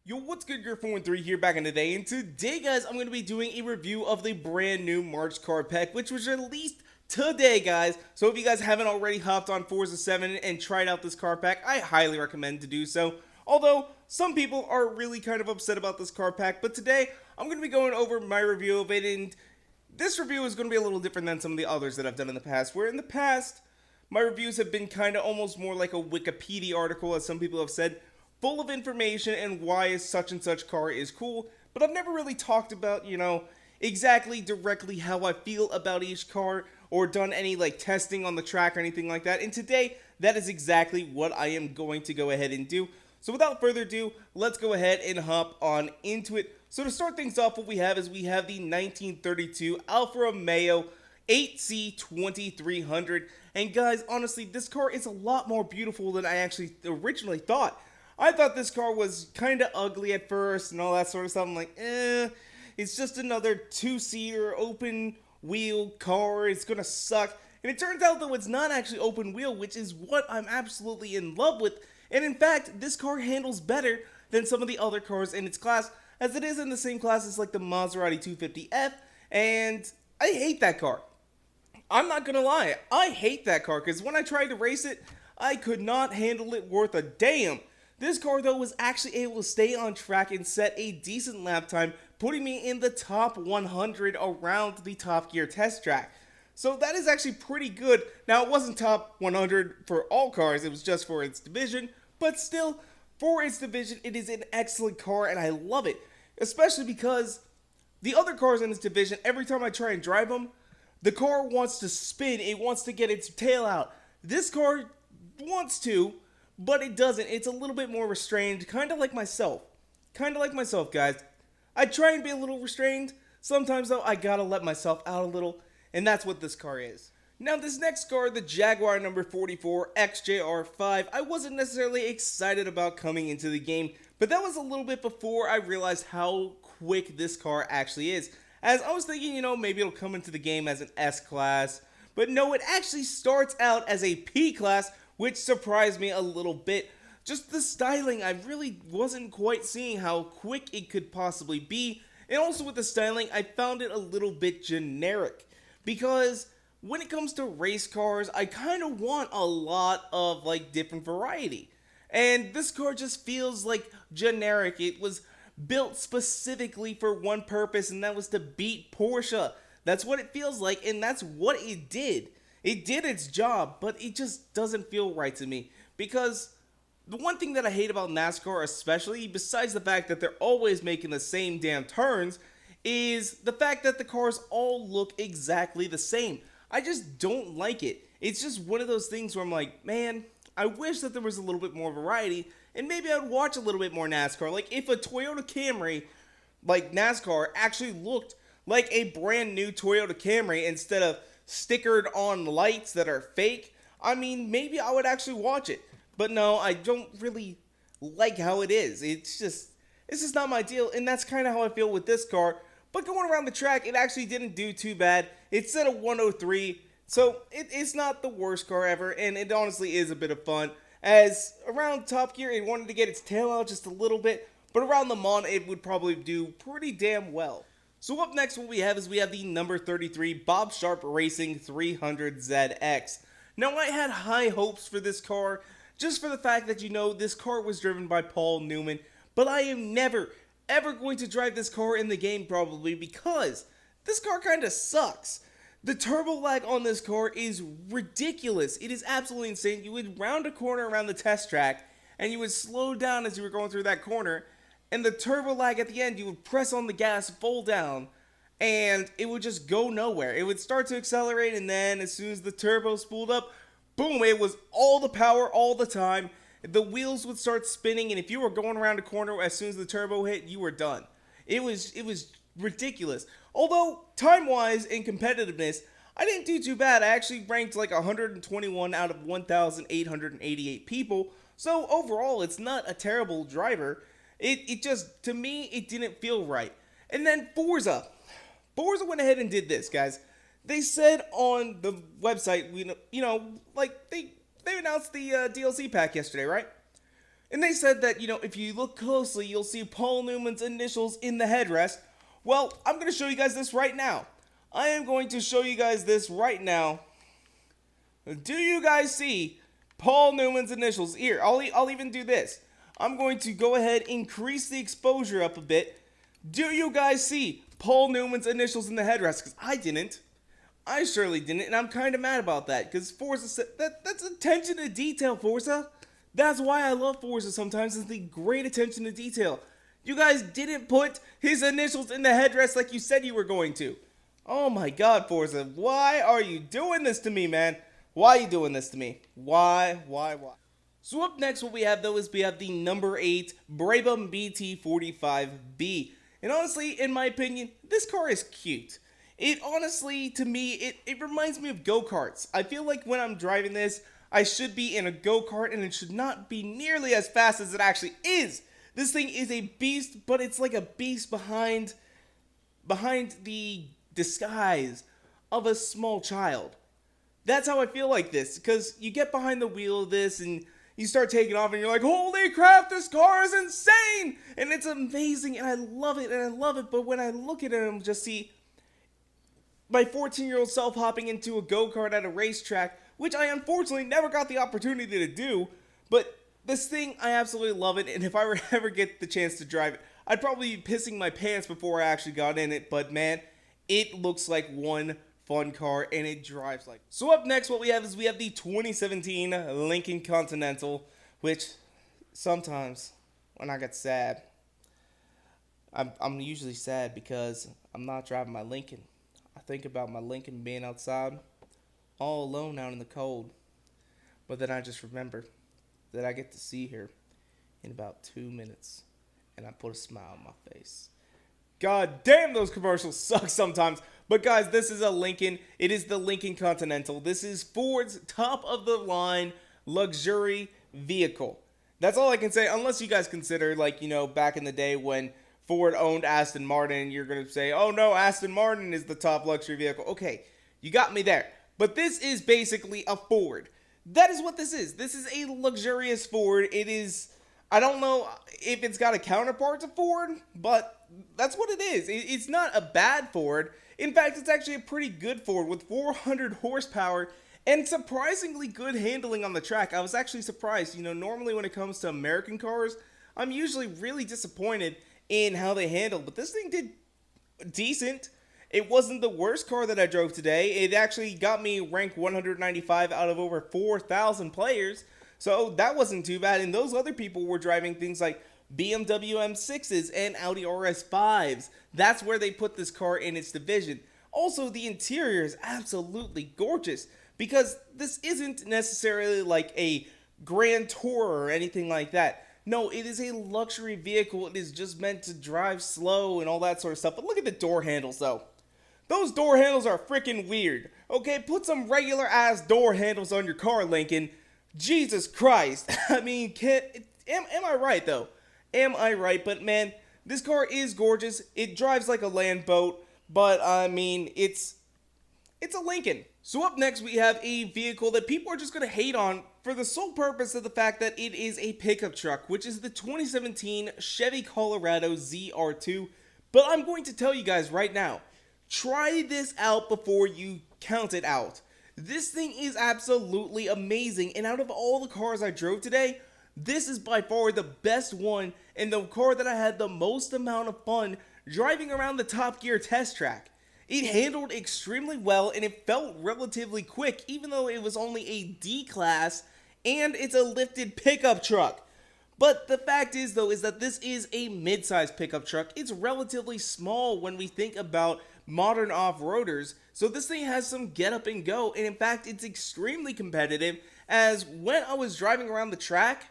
Yo, what's good? You're 4-3 here back in the day, and today, guys, I'm going to be doing a review of the brand new March card pack, which was released today, guys. So if you guys haven't already hopped on Forza 7 and tried out this card pack, I highly recommend to do so. Although, some people are really kind of upset about this card pack, but today, I'm going to be going over my review of it, and this review is going to be a little different than some of the others that I've done in the past, where in the past, my reviews have been kind of almost more like a Wikipedia article, as some people have said, full of information and why such and such car is cool, but I've never really talked about, exactly directly how I feel about each car or done any like testing on the track or anything like that. And today, that is exactly what I am going to go ahead and do. So without further ado, let's go ahead and hop on into it. So to start things off, what we have is we have the 1932 Alfa Romeo 8C2300. And guys, honestly, this car is a lot more beautiful than I actually originally thought. I thought this car was kind of ugly at first and all that sort of stuff. I'm like, it's just another two-seater open wheel car. It's gonna suck. And it turns out though it's not actually open wheel, which is what I'm absolutely in love with. And in fact, this car handles better than some of the other cars in its class, as it is in the same class as like the Maserati 250F. And I hate that car. I'm not gonna lie, I hate that car because when I tried to race it, I could not handle it worth a damn. This car though was actually able to stay on track and set a decent lap time, putting me in the top 100 around the Top Gear test track. So that is actually pretty good. Now it wasn't top 100 for all cars, it was just for its division, but still, for its division, it is an excellent car and I love it. Especially because the other cars in this division, every time I try and drive them, the car wants to spin, it wants to get its tail out. This car wants to, but it doesn't. It's a little bit more restrained, kind of like myself. Kind of like myself, guys. I try and be a little restrained. Sometimes, though, I gotta let myself out a little, and that's what this car is. Now, this next car, the Jaguar number 44 XJR5, I wasn't necessarily excited about coming into the game, but that was a little bit before I realized how quick this car actually is. As I was thinking, maybe it'll come into the game as an S-Class, but no, it actually starts out as a P-Class, which surprised me a little bit. Just the styling, I really wasn't quite seeing how quick it could possibly be. And also with the styling, I found it a little bit generic. Because when it comes to race cars, I kind of want a lot of like different variety. And this car just feels like generic. It was built specifically for one purpose, and that was to beat Porsche. That's what it feels like, and that's what it did. It did its job, but it just doesn't feel right to me. Because the one thing that I hate about NASCAR, especially, besides the fact that they're always making the same damn turns, is the fact that the cars all look exactly the same. I just don't like it. It's just one of those things where I'm like, man, I wish that there was a little bit more variety, and maybe I'd watch a little bit more NASCAR. Like, if a Toyota Camry, like NASCAR, actually looked like a brand new Toyota Camry instead of stickered on lights that are fake, I mean, maybe I would actually watch it. But no, I don't really like how it is. It's just not my deal, and that's kind of how I feel with this car. But going around the track, it actually didn't do too bad. It set a 103, so it's not the worst car ever, and it honestly is a bit of fun. As around Top Gear, it wanted to get its tail out just a little bit, but around Le Mans, it would probably do pretty damn well. So up next, what we have is we have the number 33 Bob Sharp Racing 300ZX. Now, I had high hopes for this car, just for the fact that, this car was driven by Paul Newman, but I am never, ever going to drive this car in the game probably because this car kind of sucks. The turbo lag on this car is ridiculous. It is absolutely insane. You would round a corner around the test track, and you would slow down as you were going through that corner, and the turbo lag at the end, you would press on the gas full down, and it would just go nowhere. It would start to accelerate, and then as soon as the turbo spooled up, boom, it was all the power all the time. The wheels would start spinning, and if you were going around a corner as soon as the turbo hit, you were done. It was ridiculous. Although, time-wise and competitiveness, I didn't do too bad. I actually ranked like 121 out of 1,888 people, so overall, it's not a terrible driver. It just, to me, it didn't feel right. And then Forza. Forza went ahead and did this, guys. They said on the website, like they announced the DLC pack yesterday, right? And they said that, if you look closely, you'll see Paul Newman's initials in the headrest. Well, I'm going to show you guys this right now. I am going to show you guys this right now. Do you guys see Paul Newman's initials? Here, I'll even do this. I'm going to go ahead and increase the exposure up a bit. Do you guys see Paul Newman's initials in the headrest? Because I didn't. I surely didn't, and I'm kind of mad about that. Because Forza said that's attention to detail, Forza. That's why I love Forza sometimes, is the great attention to detail. You guys didn't put his initials in the headrest like you said you were going to. Oh my god, Forza, why are you doing this to me, man? Why are you doing this to me? Why? So up next, what we have, though, is we have the number 8 Brabham BT45B. And honestly, in my opinion, this car is cute. It honestly, to me, it reminds me of go-karts. I feel like when I'm driving this, I should be in a go-kart, and it should not be nearly as fast as it actually is. This thing is a beast, but it's like a beast behind the disguise of a small child. That's how I feel like this, because you get behind the wheel of this, and you start taking off, and you're like, holy crap, this car is insane! And it's amazing, and I love it, but when I look at it, I'm just see my 14-year-old self hopping into a go-kart at a racetrack, which I unfortunately never got the opportunity to do, but this thing, I absolutely love it, and if I ever get the chance to drive it, I'd probably be pissing my pants before I actually got in it, but man, it looks like one fun car, and it drives like. So up next, what we have is we have the 2017 Lincoln Continental, which sometimes, when I get sad, I'm usually sad because I'm not driving my Lincoln. I think about my Lincoln being outside, all alone out in the cold. But then I just remember that I get to see her in about 2 minutes, and I put a smile on my face. God damn, those commercials suck sometimes. But guys, this is a Lincoln. It is the Lincoln Continental. This is Ford's top-of-the-line luxury vehicle. That's all I can say, unless you guys consider, back in the day when Ford owned Aston Martin, you're going to say, oh no, Aston Martin is the top luxury vehicle. Okay, you got me there. But this is basically a Ford. That is what this is. This is a luxurious Ford. It is, I don't know if it's got a counterpart to Ford, but that's what it is. It's not a bad Ford. In fact, it's actually a pretty good Ford with 400 horsepower and surprisingly good handling on the track. I was actually surprised. Normally when it comes to American cars, I'm usually really disappointed in how they handle, but this thing did decent. It wasn't the worst car that I drove today. It actually got me ranked 195 out of over 4,000 players. So that wasn't too bad. And those other people were driving things like BMW M6s and Audi RS5s. That's where they put this car in its division. Also, the interior is absolutely gorgeous because this isn't necessarily like a Grand Tourer or anything like that. No, it is a luxury vehicle. It is just meant to drive slow and all that sort of stuff. But look at the door handles, though. Those door handles are freaking weird. Okay, put some regular ass door handles on your car, Lincoln. Jesus Christ. I mean, am I right, though? Am I right? But man, this car is gorgeous. It drives like a land boat. But I mean, it's a Lincoln. So up next, we have a vehicle that people are just going to hate on for the sole purpose of the fact that it is a pickup truck, which is the 2017 Chevy Colorado ZR2. But I'm going to tell you guys right now, try this out before you count it out. This thing is absolutely amazing, and out of all the cars I drove today, this is by far the best one and the car that I had the most amount of fun driving around the Top Gear test track. It handled extremely well and it felt relatively quick, even though it was only a D-Class and it's a lifted pickup truck. But the fact is, though, is that this is a mid-size pickup truck. It's relatively small when we think about modern off-roaders, so this thing has some get up and go, and in fact, it's extremely competitive, as when I was driving around the track,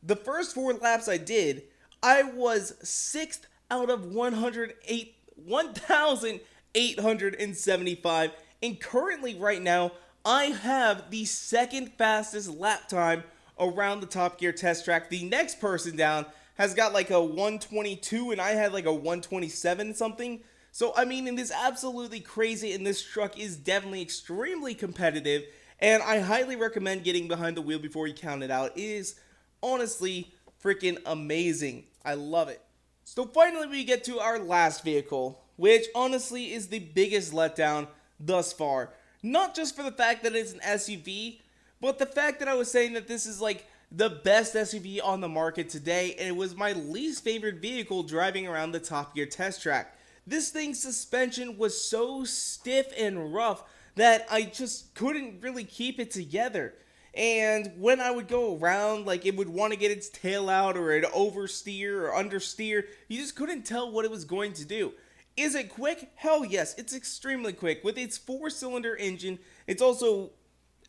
the first 4 laps I did, I was 6th out of 1,875, and currently right now, I have the second fastest lap time around the Top Gear test track. The next person down has got like a 122 and I had like a 127 something. So I mean, it is absolutely crazy, and this truck is definitely extremely competitive, and I highly recommend getting behind the wheel before you count it out. It is honestly freaking amazing. I love it. So finally we get to our last vehicle, which honestly is the biggest letdown thus far. Not just for the fact that it's an SUV, but the fact that I was saying that this is like the best SUV on the market today, and it was my least favorite vehicle driving around the Top Gear test track. This thing's suspension was so stiff and rough that I just couldn't really keep it together. And when I would go around, like it would want to get its tail out, or it'd oversteer or understeer, you just couldn't tell what it was going to do. Is it quick? Hell yes, it's extremely quick. With its 4-cylinder engine, it's also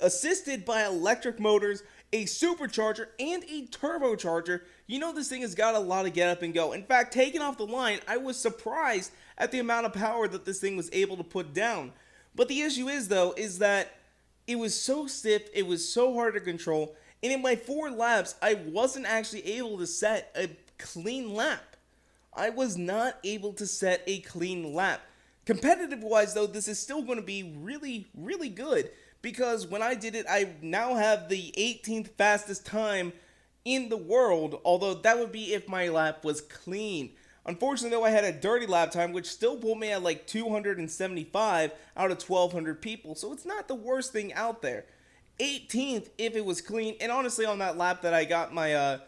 assisted by electric motors, a supercharger, and a turbocharger. You know this thing has got a lot of get up and go. In fact, taking off the line, I was surprised at the amount of power that this thing was able to put down. But the issue is though, is that it was so stiff, it was so hard to control, and in my 4 laps, I wasn't actually able to set a clean lap. I was not able to set a clean lap. Competitive wise though, this is still going to be really, really good, because when I did it, I now have the 18th fastest time in the world, although that would be if my lap was clean. Unfortunately though, I had a dirty lap time, which still put me at like 275 out of 1,200 people, so it's not the worst thing out there. 18th if it was clean, and honestly on that lap that I got my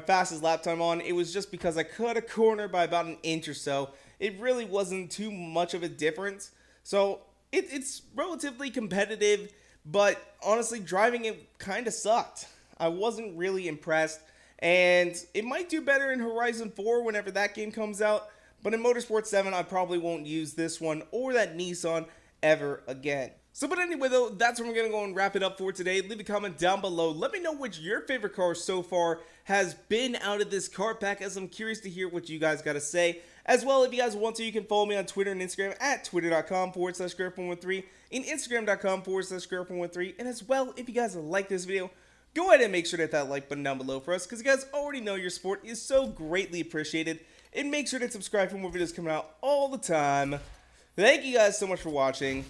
fastest lap time on, it was just because I cut a corner by about an inch or so. It really wasn't too much of a difference, so it's relatively competitive, but honestly driving it kind of sucked. I wasn't really impressed. And it might do better in Horizon 4 whenever that game comes out. But in Motorsport 7, I probably won't use this one or that Nissan ever again. So, but anyway though, that's where I'm going to go and wrap it up for today. Leave a comment down below. Let me know which your favorite car so far has been out of this car pack, as I'm curious to hear what you guys got to say. As well, if you guys want to, you can follow me on Twitter and Instagram at twitter.com/Griffin13 and Instagram.com/Griffin13. And as well, if you guys like this video, go ahead and make sure to hit that like button down below for us, because you guys already know your support is so greatly appreciated. And make sure to subscribe for more videos coming out all the time. Thank you guys so much for watching.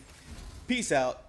Peace out.